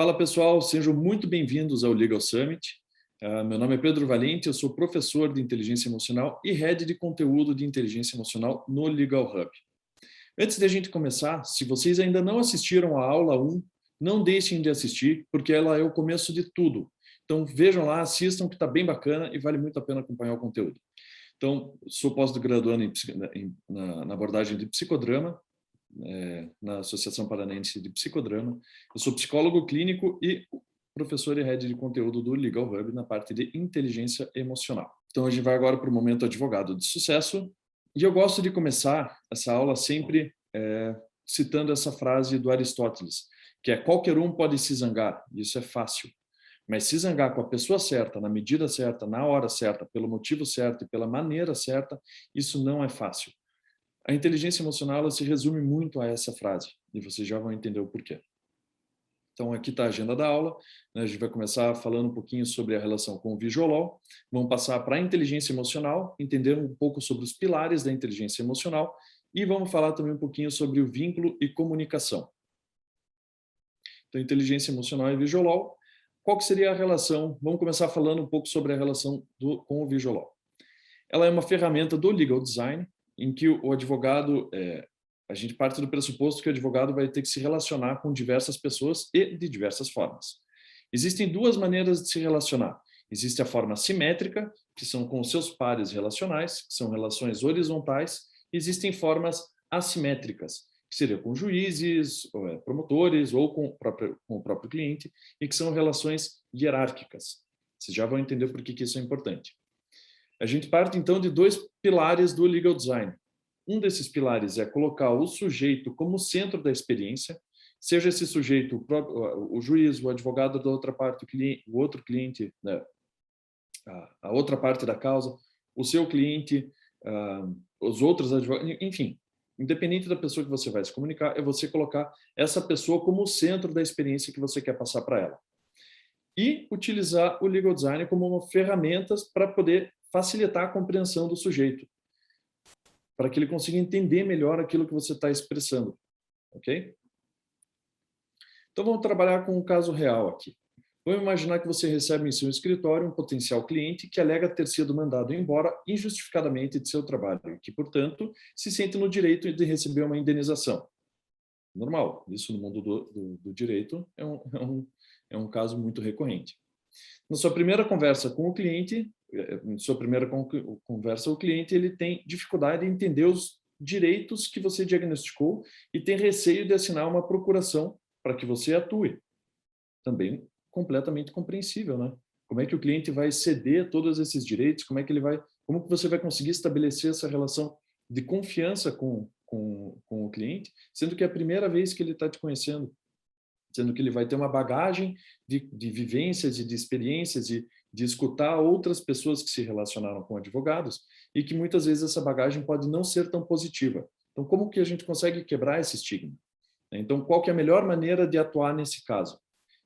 Fala pessoal, sejam muito bem-vindos ao Legal Summit. Meu nome é Pedro Valente, eu sou professor de Inteligência Emocional e Head de Conteúdo de Inteligência Emocional no Legal Hub. Antes de a gente começar, se vocês ainda não assistiram a aula 1, não deixem de assistir, porque ela é o começo de tudo. Então vejam lá, assistam, que está bem bacana e vale muito a pena acompanhar o conteúdo. Então, sou pós-graduando na abordagem de psicodrama, na Associação Paranaense de Psicodrama. Eu sou psicólogo clínico e professor e head de conteúdo do Legal Hub na parte de inteligência emocional. Então, a gente vai agora para o momento advogado de sucesso. E eu gosto de começar essa aula sempre citando essa frase do Aristóteles, que é: qualquer um pode se zangar, isso é fácil. Mas se zangar com a pessoa certa, na medida certa, na hora certa, pelo motivo certo e pela maneira certa, isso não é fácil. A inteligência emocional ela se resume muito a essa frase, e vocês já vão entender o porquê. Então, aqui está a agenda da aula. A gente vai começar falando um pouquinho sobre a relação com o Visual Law, vamos passar para a inteligência emocional, entender um pouco sobre os pilares da inteligência emocional e vamos falar também um pouquinho sobre o vínculo e comunicação. Então, inteligência emocional e Visual Law. Qual que seria a relação? Vamos começar falando um pouco sobre a relação com o Visual Law. Ela é uma ferramenta do Legal Design, em que o advogado, a gente parte do pressuposto que o advogado vai ter que se relacionar com diversas pessoas e de diversas formas. Existem duas maneiras de se relacionar. Existe a forma simétrica, que são com os seus pares relacionais, que são relações horizontais. Existem formas assimétricas, que seriam com juízes, promotores ou com o próprio cliente, e que são relações hierárquicas. Vocês já vão entender por que isso é importante. A gente parte, então, de dois pilares do Legal Design. Um desses pilares é colocar o sujeito como centro da experiência, seja esse sujeito o juiz, o advogado da outra parte, o outro cliente, né, a outra parte da causa, o seu cliente, os outros advogados, enfim. Independente da pessoa que você vai se comunicar, é você colocar essa pessoa como o centro da experiência que você quer passar para ela. E utilizar o Legal Design como uma ferramenta para poder facilitar a compreensão do sujeito, para que ele consiga entender melhor aquilo que você está expressando, ok? Então vamos trabalhar com um caso real aqui. Vamos imaginar que você recebe em seu escritório um potencial cliente que alega ter sido mandado embora injustificadamente de seu trabalho e que, portanto, se sente no direito de receber uma indenização. Normal, isso no mundo do direito é um caso muito recorrente. Na sua primeira conversa com o cliente, o cliente ele tem dificuldade em entender os direitos que você diagnosticou e tem receio de assinar uma procuração para que você atue. Também completamente compreensível, né? Como é que o cliente vai ceder todos esses direitos? Como que você vai conseguir estabelecer essa relação de confiança com o cliente, sendo que é a primeira vez que ele está te conhecendo? Sendo que ele vai ter uma bagagem de vivências e de experiências e de escutar outras pessoas que se relacionaram com advogados e que muitas vezes essa bagagem pode não ser tão positiva. Então, como que a gente consegue quebrar esse estigma? Então, qual que é a melhor maneira de atuar nesse caso?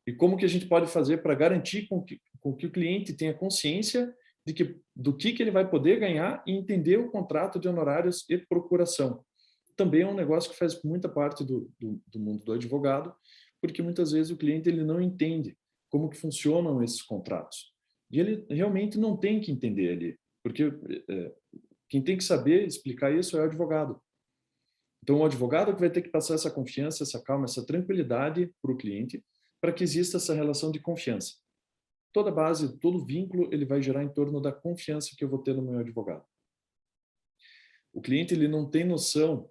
E como que a gente pode fazer para garantir com que o cliente tenha consciência do que ele vai poder ganhar e entender o contrato de honorários e procuração? Também é um negócio que faz muita parte do mundo do advogado, porque muitas vezes o cliente ele não entende como que funcionam esses contratos. E ele realmente não tem que entender ali, porque quem tem que saber explicar isso é o advogado. Então, o advogado que vai ter que passar essa confiança, essa calma, essa tranquilidade para o cliente, para que exista essa relação de confiança. Toda base, todo vínculo, ele vai gerar em torno da confiança que eu vou ter no meu advogado. O cliente ele não tem noção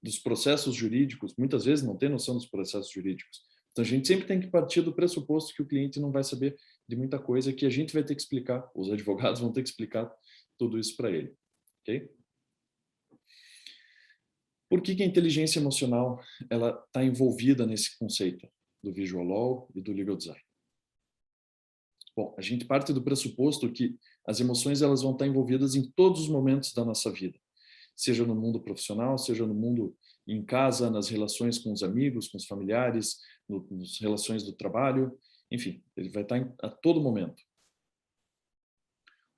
dos processos jurídicos, muitas vezes não tem noção dos processos jurídicos. Então, a gente sempre tem que partir do pressuposto que o cliente não vai saber de muita coisa, que a gente vai ter que explicar, os advogados vão ter que explicar tudo isso para ele. Ok? Por que a inteligência emocional ela está envolvida nesse conceito do Visual Law e do Legal Design? Bom, a gente parte do pressuposto que as emoções elas vão estar envolvidas em todos os momentos da nossa vida, seja no mundo profissional, seja no mundo em casa, nas relações com os amigos, com os familiares, nas relações do trabalho, enfim, ele vai estar a todo momento.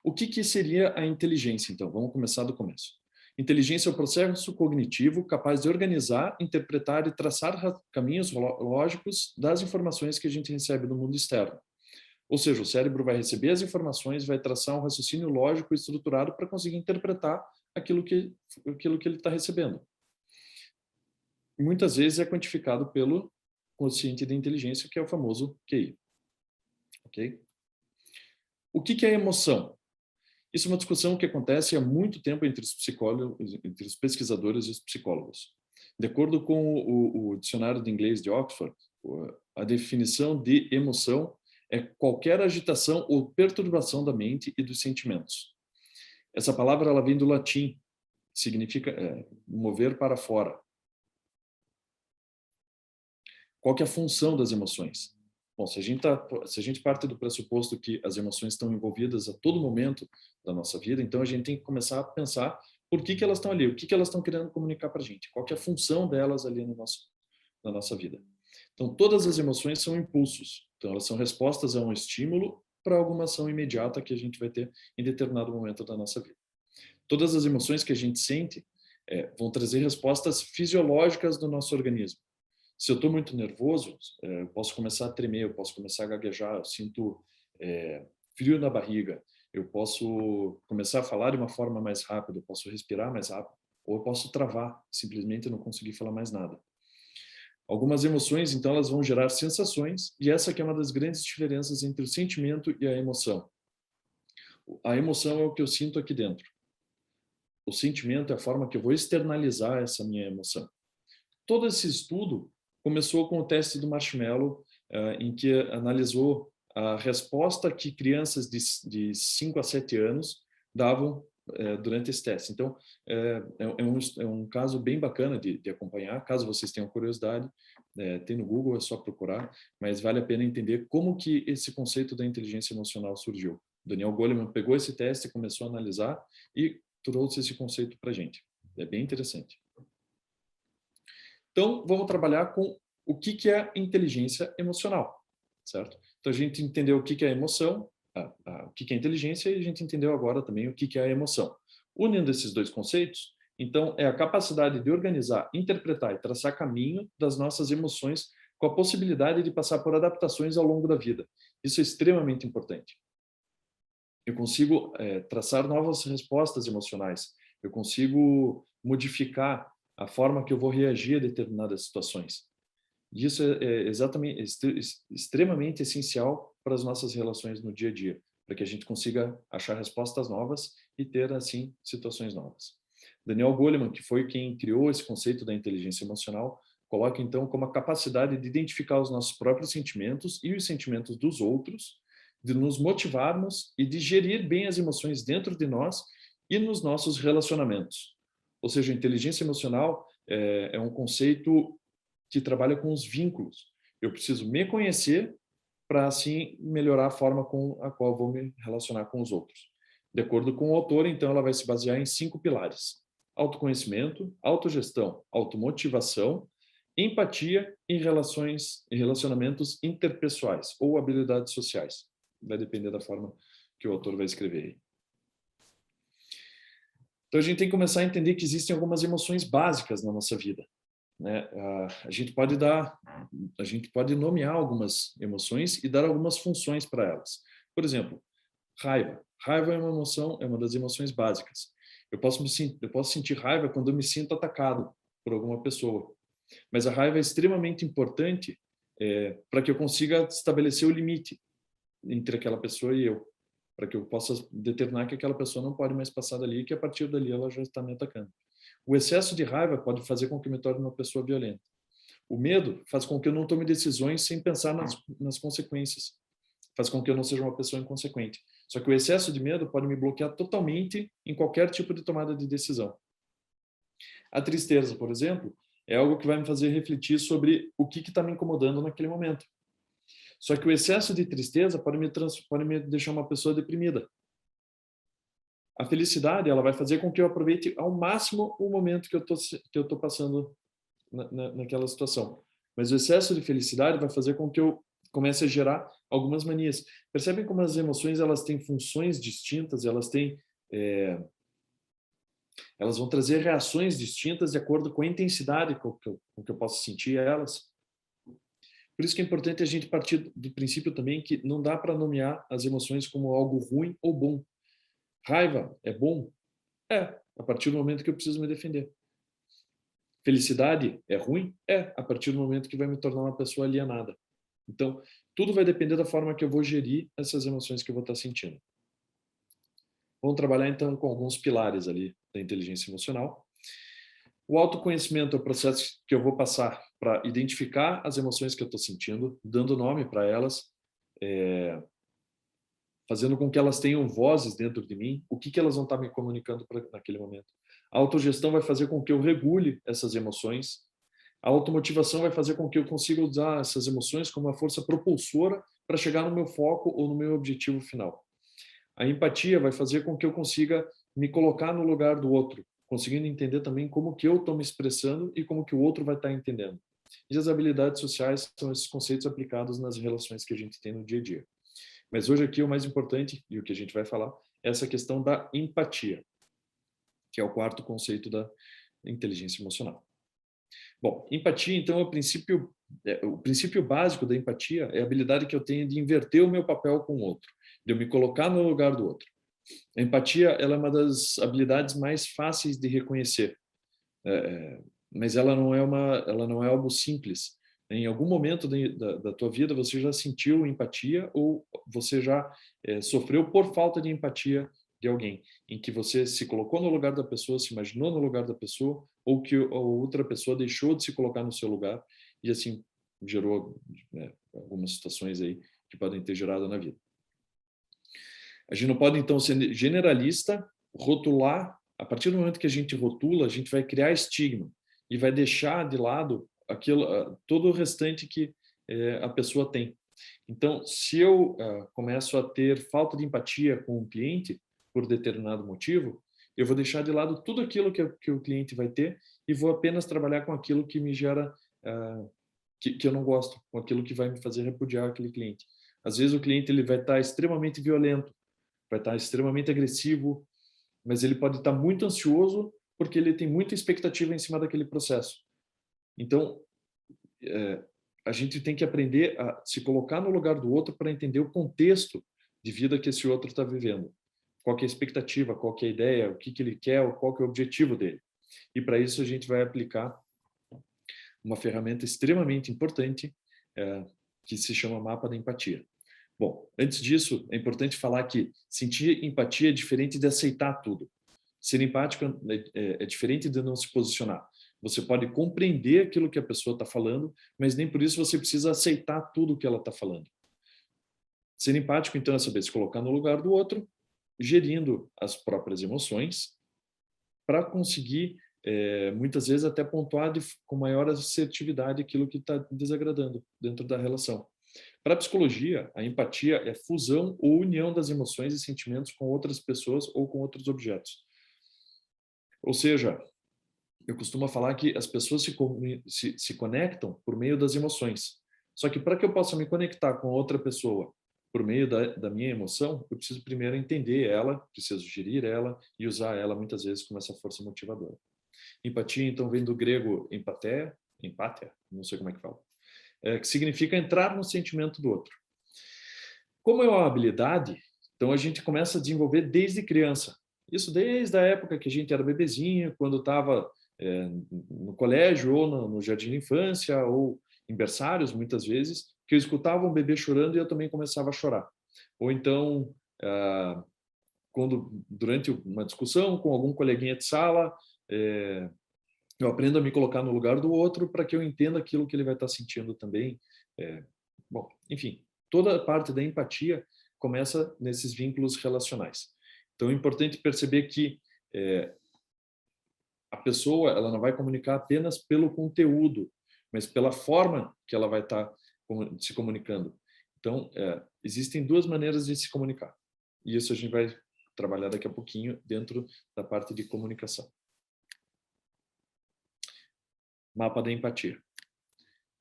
O que seria a inteligência, então? Vamos começar do começo. Inteligência é o processo cognitivo capaz de organizar, interpretar e traçar caminhos lógicos das informações que a gente recebe do mundo externo. Ou seja, o cérebro vai receber as informações, vai traçar um raciocínio lógico e estruturado para conseguir interpretar aquilo que ele está recebendo. Muitas vezes é quantificado pelo quociente de inteligência, que é o famoso QI. Ok? O que é emoção? Isso é uma discussão que acontece há muito tempo entre os psicólogos, entre os pesquisadores e os psicólogos. De acordo com o dicionário de inglês de Oxford, a definição de emoção é qualquer agitação ou perturbação da mente e dos sentimentos. Essa palavra ela vem do latim, significa mover para fora. Qual que é a função das emoções? Bom, se a gente parte do pressuposto que as emoções estão envolvidas a todo momento da nossa vida, então a gente tem que começar a pensar por que elas estão ali, o que elas estão querendo comunicar para a gente, qual que é a função delas ali na nossa vida. Então, todas as emoções são impulsos, então elas são respostas a um estímulo para alguma ação imediata que a gente vai ter em determinado momento da nossa vida. Todas as emoções que a gente sente vão trazer respostas fisiológicas do nosso organismo. Se eu estou muito nervoso, eu posso começar a tremer, eu posso começar a gaguejar, eu sinto frio na barriga, eu posso começar a falar de uma forma mais rápida, eu posso respirar mais rápido, ou eu posso travar, simplesmente não conseguir falar mais nada. Algumas emoções, então, elas vão gerar sensações, e essa aqui é uma das grandes diferenças entre o sentimento e a emoção. A emoção é o que eu sinto aqui dentro. O sentimento é a forma que eu vou externalizar essa minha emoção. Todo esse estudo começou com o teste do marshmallow, em que analisou a resposta que crianças de 5 a 7 anos davam durante esse teste. Então, é um caso bem bacana de acompanhar, caso vocês tenham curiosidade, tem no Google, é só procurar, mas vale a pena entender como que esse conceito da inteligência emocional surgiu. Daniel Goleman pegou esse teste, começou a analisar e trouxe esse conceito para a gente. É bem interessante. Então, vamos trabalhar com o que é inteligência emocional, certo? Então, a gente entendeu o que é emoção, o que é inteligência, e a gente entendeu agora também o que é a emoção. Unindo esses dois conceitos, então, é a capacidade de organizar, interpretar e traçar caminho das nossas emoções com a possibilidade de passar por adaptações ao longo da vida. Isso é extremamente importante. Eu consigo traçar novas respostas emocionais, eu consigo modificar a forma que eu vou reagir a determinadas situações. E isso é extremamente essencial para as nossas relações no dia a dia, para que a gente consiga achar respostas novas e ter, assim, situações novas. Daniel Goleman, que foi quem criou esse conceito da inteligência emocional, coloca, então, como a capacidade de identificar os nossos próprios sentimentos e os sentimentos dos outros, de nos motivarmos e de gerir bem as emoções dentro de nós e nos nossos relacionamentos. Ou seja, a inteligência emocional é um conceito que trabalha com os vínculos. Eu preciso me conhecer para, assim, melhorar a forma com a qual vou me relacionar com os outros. De acordo com o autor, então, ela vai se basear em 5 pilares: autoconhecimento, autogestão, automotivação, empatia e relacionamentos interpessoais ou habilidades sociais. Vai depender da forma que o autor vai escrever aí. Então, a gente tem que começar a entender que existem algumas emoções básicas na nossa vida, né? A gente pode nomear algumas emoções e dar algumas funções para elas. Por exemplo, raiva. Raiva é uma emoção, é uma das emoções básicas. Eu posso sentir raiva quando eu me sinto atacado por alguma pessoa. Mas a raiva é extremamente importante para que eu consiga estabelecer o limite entre aquela pessoa e eu, para que eu possa determinar que aquela pessoa não pode mais passar dali e que a partir dali ela já está me atacando. O excesso de raiva pode fazer com que eu me torne uma pessoa violenta. O medo faz com que eu não tome decisões sem pensar nas consequências. Faz com que eu não seja uma pessoa inconsequente. Só que o excesso de medo pode me bloquear totalmente em qualquer tipo de tomada de decisão. A tristeza, por exemplo, é algo que vai me fazer refletir sobre o que está me incomodando naquele momento. Só que o excesso de tristeza pode me deixar uma pessoa deprimida. A felicidade, ela vai fazer com que eu aproveite ao máximo o momento que eu estou passando naquela situação. Mas o excesso de felicidade vai fazer com que eu comece a gerar algumas manias. Percebem como as emoções elas têm funções distintas, elas têm Elas vão trazer reações distintas de acordo com a intensidade com que eu posso sentir elas. Por isso que é importante a gente partir do princípio também que não dá para nomear as emoções como algo ruim ou bom. Raiva é bom? É, a partir do momento que eu preciso me defender. Felicidade é ruim? É, a partir do momento que vai me tornar uma pessoa alienada. Então, tudo vai depender da forma que eu vou gerir essas emoções que eu vou estar sentindo. Vamos trabalhar então com alguns pilares ali da inteligência emocional. O autoconhecimento é o processo que eu vou passar para identificar as emoções que eu estou sentindo, dando nome para elas, fazendo com que elas tenham vozes dentro de mim, o que elas vão estar me comunicando naquele momento. A autogestão vai fazer com que eu regule essas emoções. A automotivação vai fazer com que eu consiga usar essas emoções como uma força propulsora para chegar no meu foco ou no meu objetivo final. A empatia vai fazer com que eu consiga me colocar no lugar do outro, conseguindo entender também como que eu estou me expressando e como que o outro vai estar entendendo. E as habilidades sociais são esses conceitos aplicados nas relações que a gente tem no dia a dia. Mas hoje aqui o mais importante, e o que a gente vai falar, é essa questão da empatia, que é o quarto conceito da inteligência emocional. Bom, empatia, então, é o princípio básico da empatia é a habilidade que eu tenho de inverter o meu papel com o outro, de eu me colocar no lugar do outro. A empatia, ela é uma das habilidades mais fáceis de reconhecer, mas ela não é algo simples. Em algum momento da tua vida você já sentiu empatia ou você já sofreu por falta de empatia de alguém, em que você se colocou no lugar da pessoa, se imaginou no lugar da pessoa, ou que a outra pessoa deixou de se colocar no seu lugar e assim gerou, né, algumas situações aí que podem ter gerado na vida. A gente não pode então ser generalista, rotular. A partir do momento que a gente rotula, a gente vai criar estigma e vai deixar de lado todo o restante que a pessoa tem. Então, se eu começo a ter falta de empatia com o cliente por determinado motivo, eu vou deixar de lado tudo aquilo que o cliente vai ter e vou apenas trabalhar com aquilo que me gera, que eu não gosto, com aquilo que vai me fazer repudiar aquele cliente. Às vezes o cliente ele vai estar extremamente violento, vai estar extremamente agressivo, mas ele pode estar muito ansioso porque ele tem muita expectativa em cima daquele processo. Então, a gente tem que aprender a se colocar no lugar do outro para entender o contexto de vida que esse outro está vivendo. Qual que é a expectativa, qual que é a ideia, o que ele quer, qual que é o objetivo dele. E para isso a gente vai aplicar uma ferramenta extremamente importante que se chama mapa da empatia. Bom, antes disso, é importante falar que sentir empatia é diferente de aceitar tudo. Ser empático é diferente de não se posicionar. Você pode compreender aquilo que a pessoa está falando, mas nem por isso você precisa aceitar tudo que ela está falando. Ser empático, então, é saber se colocar no lugar do outro, gerindo as próprias emoções, para conseguir, muitas vezes, até pontuar com maior assertividade aquilo que está desagradando dentro da relação. Para a psicologia, a empatia é fusão ou união das emoções e sentimentos com outras pessoas ou com outros objetos. Ou seja, eu costumo falar que as pessoas se conectam por meio das emoções. Só que para que eu possa me conectar com outra pessoa por meio da minha emoção, eu preciso primeiro entender ela, preciso gerir ela e usar ela muitas vezes como essa força motivadora. Empatia, então, vem do grego empatia, não sei como é que fala, que significa entrar no sentimento do outro. Como é uma habilidade, então a gente começa a desenvolver desde criança. Isso desde a época que a gente era bebezinho, quando estava no colégio ou no jardim de infância ou em berçários, muitas vezes, que eu escutava um bebê chorando e eu também começava a chorar. Ou então, quando durante uma discussão com algum coleguinha de sala, eu aprendo a me colocar no lugar do outro para que eu entenda aquilo que ele vai estar sentindo também. Bom, enfim, toda a parte da empatia começa nesses vínculos relacionais. Então, é importante perceber que a pessoa ela não vai comunicar apenas pelo conteúdo, mas pela forma que ela vai estar se comunicando. Então, existem duas maneiras de se comunicar. E isso a gente vai trabalhar daqui a pouquinho dentro da parte de comunicação. Mapa da empatia.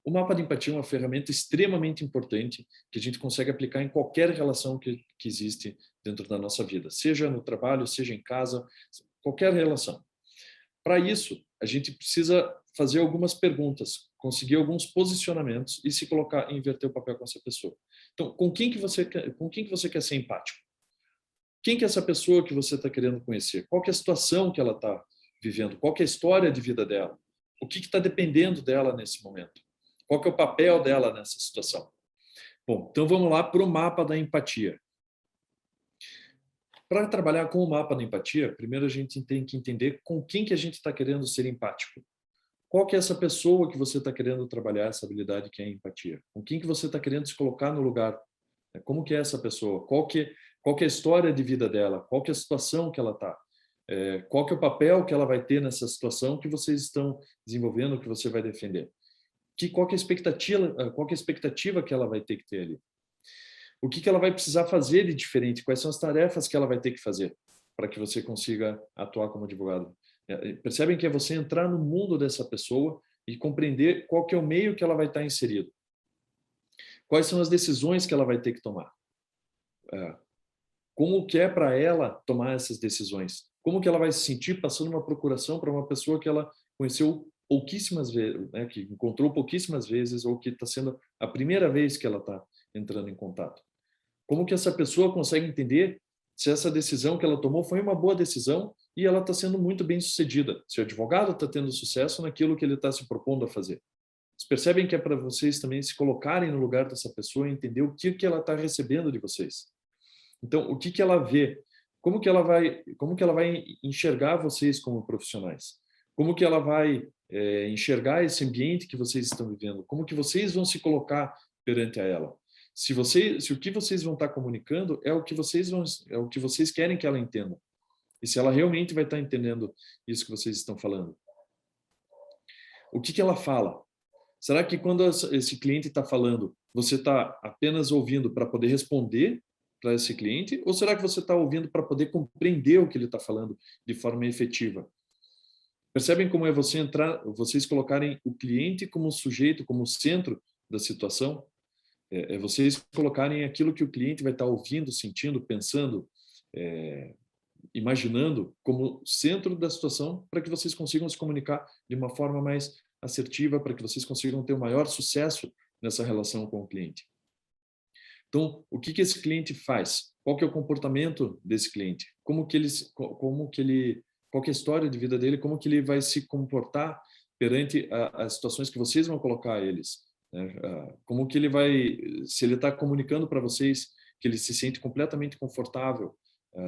O mapa de empatia é uma ferramenta extremamente importante que a gente consegue aplicar em qualquer relação que existe dentro da nossa vida, seja no trabalho, seja em casa, qualquer relação. Para isso, a gente precisa fazer algumas perguntas, conseguir alguns posicionamentos e se colocar, inverter o papel com essa pessoa. Então, com quem que você quer ser empático? Quem que é essa pessoa que você está querendo conhecer? Qual que é a situação que ela está vivendo? Qual que é a história de vida dela? O que está dependendo dela nesse momento? Qual que é o papel dela nessa situação? Bom, então vamos lá para o mapa da empatia. Para trabalhar com o mapa da empatia, primeiro a gente tem que entender com quem que a gente está querendo ser empático. Qual que é essa pessoa que você está querendo trabalhar essa habilidade que é a empatia? Com quem que você está querendo se colocar no lugar? Como que é essa pessoa? Qual que é a história de vida dela? Qual que é a situação que ela está? Qual que é o papel que ela vai ter nessa situação que vocês estão desenvolvendo, que você vai defender? Qual que é a expectativa que ela vai ter que ter ali? O que ela vai precisar fazer de diferente? Quais são as tarefas que ela vai ter que fazer para que você consiga atuar como advogado? Percebem que é você entrar no mundo dessa pessoa e compreender qual que é o meio que ela vai estar inserido. Quais são as decisões que ela vai ter que tomar? Como que é para ela tomar essas decisões? Como que ela vai se sentir passando uma procuração para uma pessoa que ela conheceu pouquíssimas vezes, né, que encontrou pouquíssimas vezes ou que está sendo a primeira vez que ela está entrando em contato? Como que essa pessoa consegue entender se essa decisão que ela tomou foi uma boa decisão e ela está sendo muito bem sucedida? Se o advogado está tendo sucesso naquilo que ele está se propondo a fazer? Vocês percebem que é para vocês também se colocarem no lugar dessa pessoa e entender o que ela está recebendo de vocês. Então, o que ela vê? Como que ela vai enxergar vocês como profissionais? Como que ela vai enxergar esse ambiente que vocês estão vivendo? Como que vocês vão se colocar perante a ela? Se o que vocês vão estar comunicando é o que vocês querem que ela entenda. E se ela realmente vai estar entendendo isso que vocês estão falando. O que ela fala? Será que quando esse cliente está falando, você está apenas ouvindo para poder responder para esse cliente? Ou será que você está ouvindo para poder compreender o que ele está falando de forma efetiva? Percebem como é vocês colocarem o cliente como sujeito, como centro da situação? É vocês colocarem aquilo que o cliente vai estar ouvindo, sentindo, pensando, imaginando como centro da situação para que vocês consigam se comunicar de uma forma mais assertiva, para que vocês consigam ter o maior sucesso nessa relação com o cliente. Então, o que esse cliente faz? Qual que é o comportamento desse cliente? Qual que é a história de vida dele? Como que ele vai se comportar perante as situações que vocês vão colocar a eles? Como que ele vai, se ele está comunicando para vocês que ele se sente completamente confortável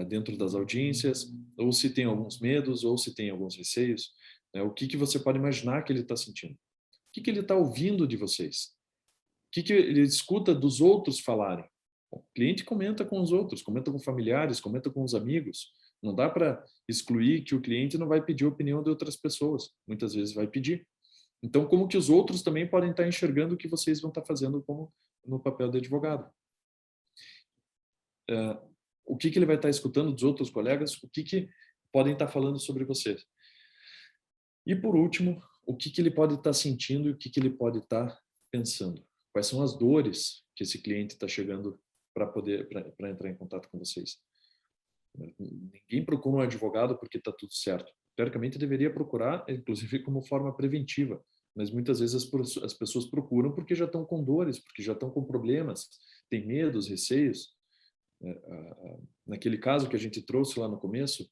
dentro das audiências, ou se tem alguns medos, ou se tem alguns receios, o que você pode imaginar que ele está sentindo? O que ele está ouvindo de vocês? O que ele escuta dos outros falarem? O cliente comenta com os outros, comenta com familiares, comenta com os amigos. Não dá para excluir que o cliente não vai pedir a opinião de outras pessoas. Muitas vezes vai pedir. Então, como que os outros também podem estar enxergando o que vocês vão estar fazendo como no papel de advogado? O que ele vai estar escutando dos outros colegas? O que podem estar falando sobre vocês? E, por último, o que ele pode estar sentindo e o que ele pode estar pensando? Quais são as dores que esse cliente está chegando para entrar em contato com vocês? Ninguém procura um advogado porque está tudo certo. Teoricamente, deveria procurar, inclusive, como forma preventiva. Mas muitas vezes as pessoas procuram porque já estão com dores, porque já estão com problemas, têm medos, receios. Naquele caso que a gente trouxe lá no começo,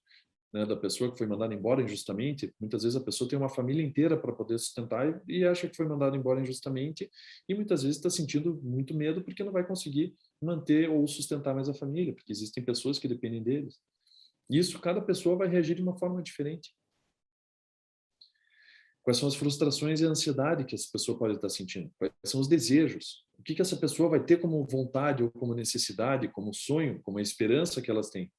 né, da pessoa que foi mandada embora injustamente, muitas vezes a pessoa tem uma família inteira para poder sustentar e acha que foi mandada embora injustamente e muitas vezes está sentindo muito medo porque não vai conseguir manter ou sustentar mais a família, porque existem pessoas que dependem deles. Isso, cada pessoa vai reagir de uma forma diferente. Quais são as frustrações e a ansiedade que essa pessoa pode estar sentindo? Quais são os desejos? O que essa pessoa vai ter como vontade ou como necessidade, como sonho, como esperança que elas têm?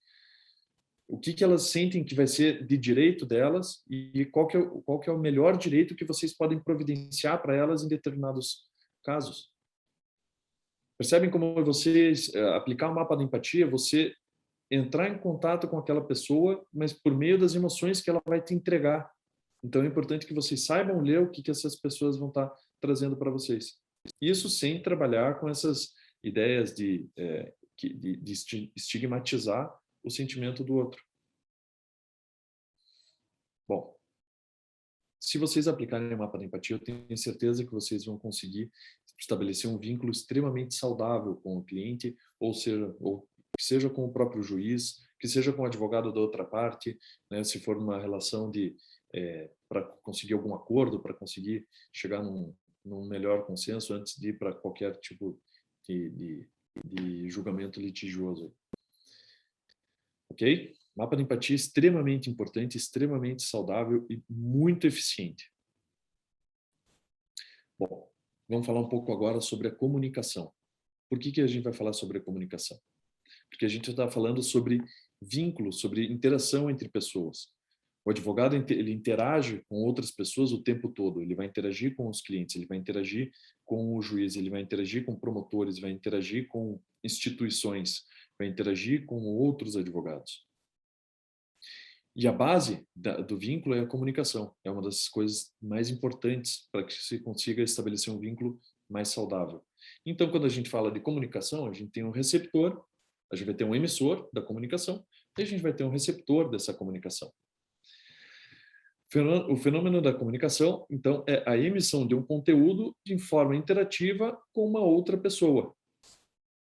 O que elas sentem que vai ser de direito delas e qual que é o melhor direito que vocês podem providenciar para elas em determinados casos. Percebem como vocês aplicar o mapa da empatia, você entrar em contato com aquela pessoa, mas por meio das emoções que ela vai te entregar. Então é importante que vocês saibam ler o que essas pessoas vão estar trazendo para vocês. Isso sem trabalhar com essas ideias de estigmatizar o sentimento do outro. Bom, se vocês aplicarem o mapa da empatia, eu tenho certeza que vocês vão conseguir estabelecer um vínculo extremamente saudável com o cliente, ou que seja com o próprio juiz, que seja com o advogado da outra parte, né, se for uma relação de para conseguir algum acordo, para conseguir chegar num melhor consenso antes de ir para qualquer tipo de julgamento litigioso. Ok? Mapa de empatia é extremamente importante, extremamente saudável e muito eficiente. Bom, vamos falar um pouco agora sobre a comunicação. Por que a gente vai falar sobre a comunicação? Porque a gente está falando sobre vínculos, sobre interação entre pessoas. O advogado ele interage com outras pessoas o tempo todo. Ele vai interagir com os clientes, ele vai interagir com o juiz, ele vai interagir com promotores, vai interagir com instituições, vai interagir com outros advogados. E a base do vínculo é a comunicação. É uma das coisas mais importantes para que se consiga estabelecer um vínculo mais saudável. Então, quando a gente fala de comunicação, a gente tem um receptor, a gente vai ter um emissor da comunicação e a gente vai ter um receptor dessa comunicação. O fenômeno da comunicação, então, é a emissão de um conteúdo de forma interativa com uma outra pessoa.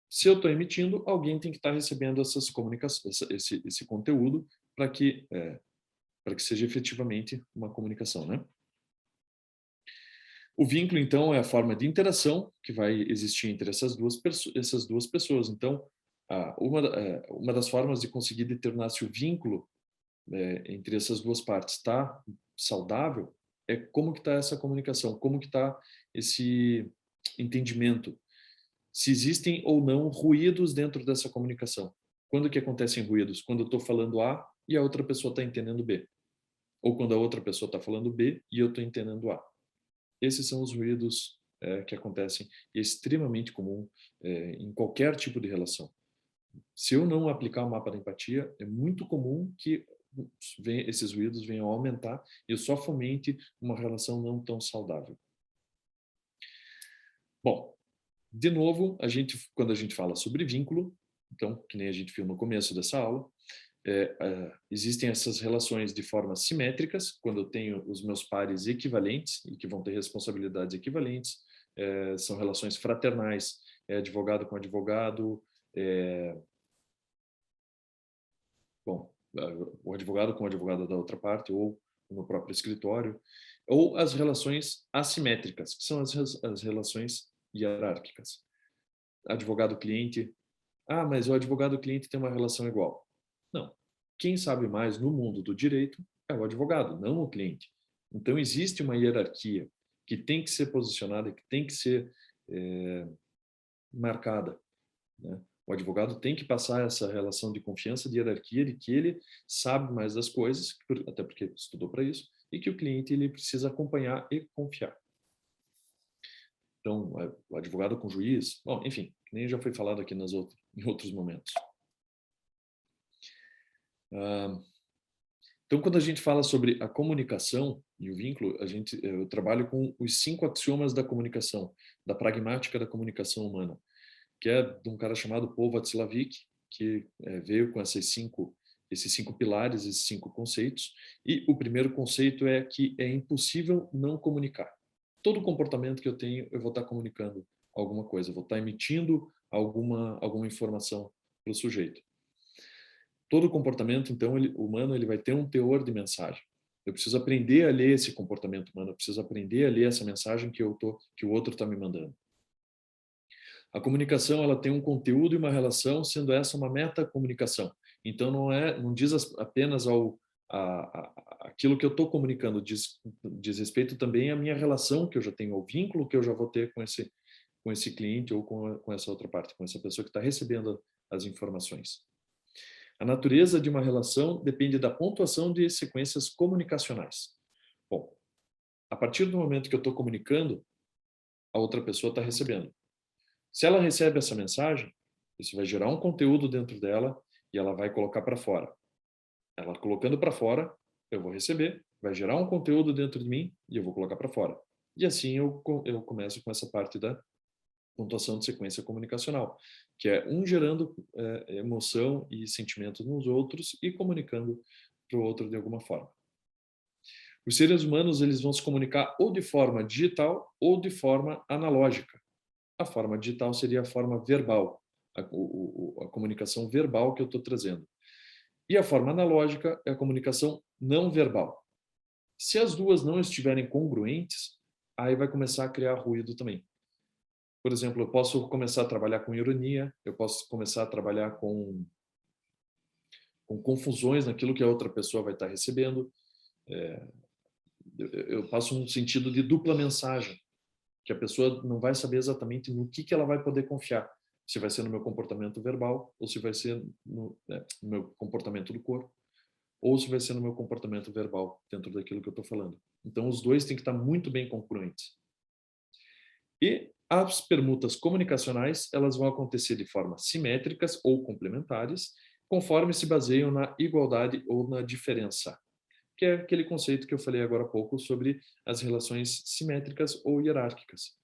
Se eu estou emitindo, alguém tem que estar recebendo essas comunicações, esse conteúdo para que seja efetivamente uma comunicação, né? O vínculo, então, é a forma de interação que vai existir entre essas duas pessoas. Então, uma das formas de conseguir determinar se o vínculo entre essas duas partes está saudável é como que está essa comunicação, como que está esse entendimento, se existem ou não ruídos dentro dessa comunicação. Quando que acontecem ruídos? Quando eu estou falando A e a outra pessoa está entendendo B. Ou quando a outra pessoa está falando B e eu estou entendendo A. Esses são os ruídos que acontecem e é extremamente comum em qualquer tipo de relação. Se eu não aplicar o mapa da empatia, é muito comum que esses ruídos venham a aumentar e eu só fomente uma relação não tão saudável. Bom, de novo, quando a gente fala sobre vínculo, então, que nem a gente viu no começo dessa aula, existem essas relações de formas simétricas, quando eu tenho os meus pares equivalentes e que vão ter responsabilidades equivalentes, são relações fraternais, advogado com advogado, o advogado com o advogado da outra parte, ou no próprio escritório, ou as relações assimétricas, que são as relações hierárquicas. Advogado-cliente, mas o advogado-cliente tem uma relação igual. Não. Quem sabe mais no mundo do direito é o advogado, não o cliente. Então, existe uma hierarquia que tem que ser posicionada, que tem que ser marcada, né? O advogado tem que passar essa relação de confiança, de hierarquia, de que ele sabe mais das coisas, até porque estudou para isso, e que o cliente ele precisa acompanhar e confiar. Então, o advogado com o juiz, bom, enfim, que nem já foi falado aqui em outros momentos. Então, quando a gente fala sobre a comunicação e o vínculo, eu trabalho com os 5 axiomas da comunicação, da pragmática da comunicação humana, que é de um cara chamado Paul Václavic, que veio com esses cinco pilares, esses 5 conceitos. E o primeiro conceito é que é impossível não comunicar. Todo comportamento que eu tenho, eu vou estar comunicando alguma coisa, eu vou estar emitindo alguma informação para o sujeito. Todo comportamento, então, humano, ele vai ter um teor de mensagem. Eu preciso aprender a ler esse comportamento humano, eu preciso aprender a ler essa mensagem que o outro está me mandando. A comunicação, ela tem um conteúdo e uma relação, sendo essa uma metacomunicação. Então, não diz apenas aquilo que eu estou comunicando, diz respeito também à minha relação que eu já tenho, ao vínculo que eu já vou ter com esse cliente ou com essa outra parte, com essa pessoa que está recebendo as informações. A natureza de uma relação depende da pontuação de sequências comunicacionais. Bom, a partir do momento que eu estou comunicando, a outra pessoa está recebendo. Se ela recebe essa mensagem, isso vai gerar um conteúdo dentro dela e ela vai colocar para fora. Ela colocando para fora, eu vou receber, vai gerar um conteúdo dentro de mim e eu vou colocar para fora. E assim eu começo com essa parte da pontuação de sequência comunicacional, que é um gerando emoção e sentimento nos outros e comunicando para o outro de alguma forma. Os seres humanos eles vão se comunicar ou de forma digital ou de forma analógica. A forma digital seria a forma verbal, a comunicação verbal que eu estou trazendo. E a forma analógica é a comunicação não verbal. Se as duas não estiverem congruentes, aí vai começar a criar ruído também. Por exemplo, eu posso começar a trabalhar com ironia, eu posso começar a trabalhar com confusões naquilo que a outra pessoa vai estar recebendo. Eu passo um sentido de dupla mensagem, que a pessoa não vai saber exatamente no que ela vai poder confiar. Se vai ser no meu comportamento verbal, ou se vai ser no meu comportamento do corpo, ou se vai ser no meu comportamento verbal, dentro daquilo que eu estou falando. Então, os dois têm que estar muito bem congruentes. E as permutas comunicacionais, elas vão acontecer de forma simétricas ou complementares, conforme se baseiam na igualdade ou na diferença, que é aquele conceito que eu falei agora há pouco sobre as relações simétricas ou hierárquicas.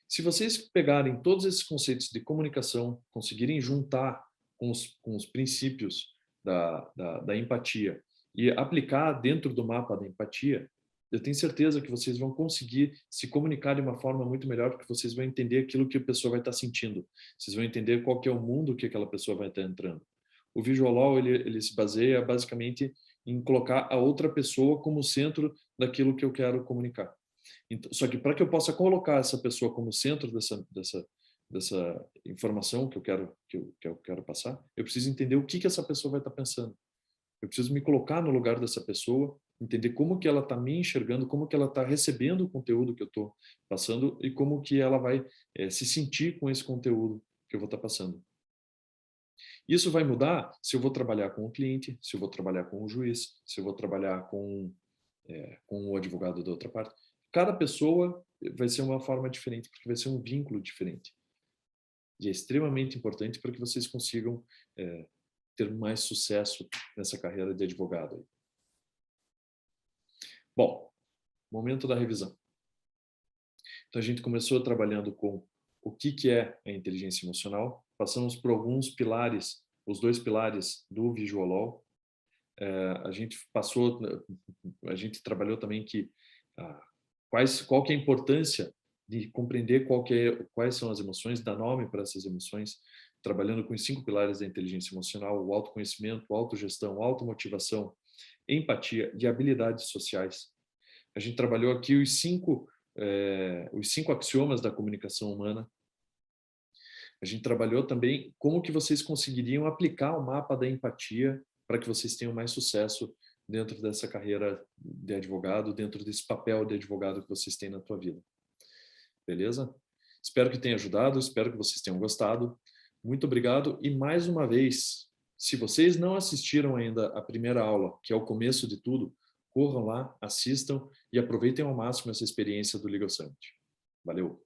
Se vocês pegarem todos esses conceitos de comunicação, conseguirem juntar com os princípios da empatia e aplicar dentro do mapa da empatia, eu tenho certeza que vocês vão conseguir se comunicar de uma forma muito melhor, porque vocês vão entender aquilo que a pessoa vai estar sentindo. Vocês vão entender qual que é o mundo que aquela pessoa vai estar entrando. O Visual Law, ele se baseia basicamente em colocar a outra pessoa como centro daquilo que eu quero comunicar. Então, só que para que eu possa colocar essa pessoa como centro dessa informação que eu quero passar, eu preciso entender o que essa pessoa vai estar pensando. Eu preciso me colocar no lugar dessa pessoa, entender como que ela está me enxergando, como que ela está recebendo o conteúdo que eu estou passando e como que ela vai se sentir com esse conteúdo que eu vou estar passando. Isso vai mudar se eu vou trabalhar com o cliente, se eu vou trabalhar com o juiz, se eu vou trabalhar com o advogado da outra parte. Cada pessoa vai ser uma forma diferente, porque vai ser um vínculo diferente. E é extremamente importante para que vocês consigam ter mais sucesso nessa carreira de advogado. Bom, momento da revisão. Então, a gente começou trabalhando com o que é a inteligência emocional, passamos por alguns pilares, os 2 pilares do Visual Law. A gente trabalhou também qual que é a importância de compreender quais são as emoções, dar nome para essas emoções, trabalhando com os 5 pilares da inteligência emocional: o autoconhecimento, a autogestão, a automotivação, empatia e habilidades sociais. A gente trabalhou aqui os 5 axiomas da comunicação humana. A gente trabalhou também como que vocês conseguiriam aplicar o mapa da empatia para que vocês tenham mais sucesso dentro dessa carreira de advogado, dentro desse papel de advogado que vocês têm na tua vida. Beleza? Espero que tenha ajudado, espero que vocês tenham gostado. Muito obrigado e mais uma vez, se vocês não assistiram ainda a primeira aula, que é o começo de tudo, corram lá, assistam e aproveitem ao máximo essa experiência do Legal Summit. Valeu!